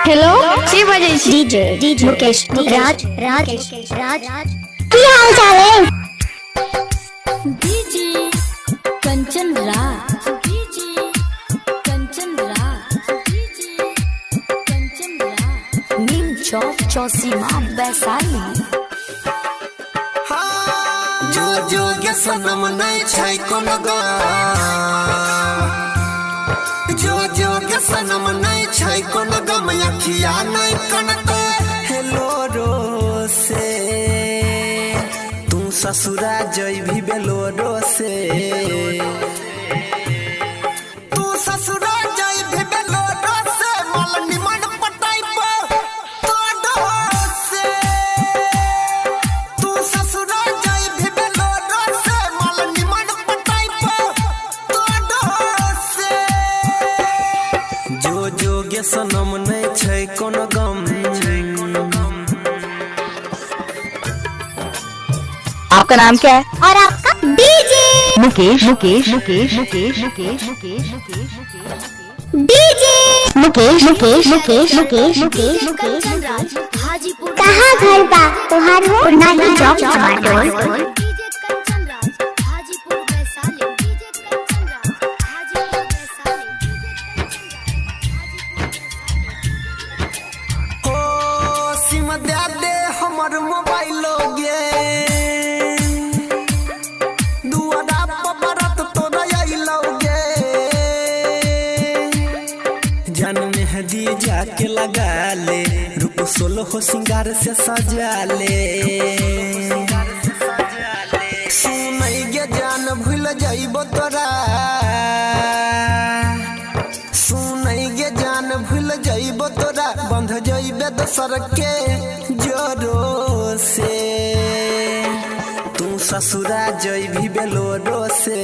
Hello की बजे छी? डीजे मुकेश राज की हाल चाल है? डीजे कंचन राज नीम चौक चौसीमा वैशाली। जो जो के सनम नहीं छै कोनो गा, जो जो के सनम नहीं छै कोनो गम, अखिया नहीं कनते हेलो रो से तू ससुरा जइभी बेलोरो से, तू ससुरा जइभी बेलोरो से मल निमन पटाई पो तोडो से, तू ससुरा जइभी बेलोरो से मल निमन पटाई पो तोडो से। जो जो गे सनम नहीं छै कोनो गम। आपका नाम क्या है? और आपका? डीजे मुकेश हाजीपुर कहाँ घर बा तोहार हो? नहीं जॉब टमाटो हाजीपुर वैशाली। हो सिम दे दे हमर मोबाइलो गे, दुआरा पर बरत तोरा आइलो गे, जन मेहंदी जाके लगा ले, रूप सोलह सिंगार से सजा ले, सुनई गे जान भूल जाइबो तोरा, सुनई गे जान भूल जाइबो तोरा, बंध जाइबे दोसर के जोरो से, तू ससुरा जइभी बेलोरो से,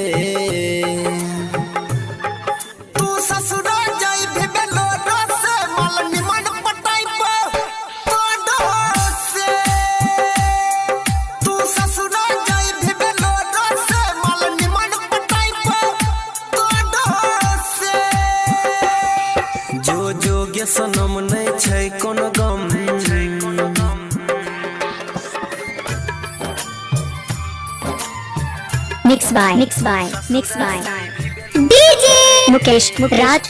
तू ससुरा जइभी बेलोरो से मल निमन पटाई पो तोडो से, तू ससुरा जइभी बेलोरो से मल निमन पटाई पो तोडो से। जो जो गे सनम नहीं छै कोनो गम। Mix by DJ Mukesh Raj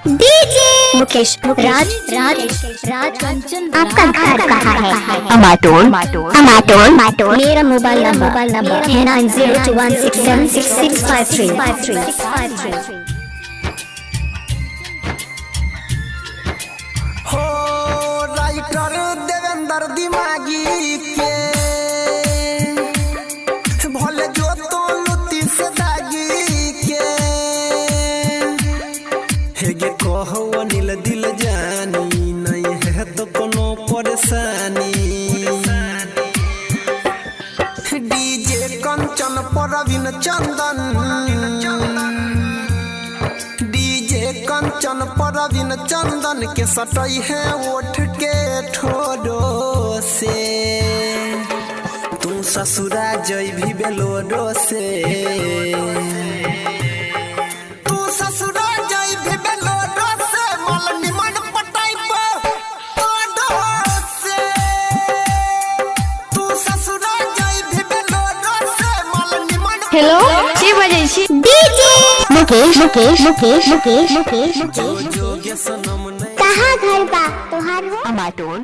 DJ Mukesh Raj आपका घर कहाँ है? अमाटोल। मेरा मोबाइल नंबर है 9021676653। हो राइटर देवेंद्र दिमागी के भले जो तो लुटी से दागी के, हेगे कहो अनिल दिल जानी, नहीं है तो कोनो परेशानी, डीजे कंचन प्रवीण चंदन, डीजे कंचन प्रवीण चंदन के सटई है ओठ के ठोडो से, तू ससुरा जइभी बेलोरो से, तू ससुरा जइभी बेलोरो से मल निमन पटाई पो तोडो से, तू ससुरा जइभी बेलोरो से मल निमन। हेलो की बजे छी? डीजे मुकेश जो जो गे सनम नहीं कहाँ घर बा तोहार हो? अमाटोल।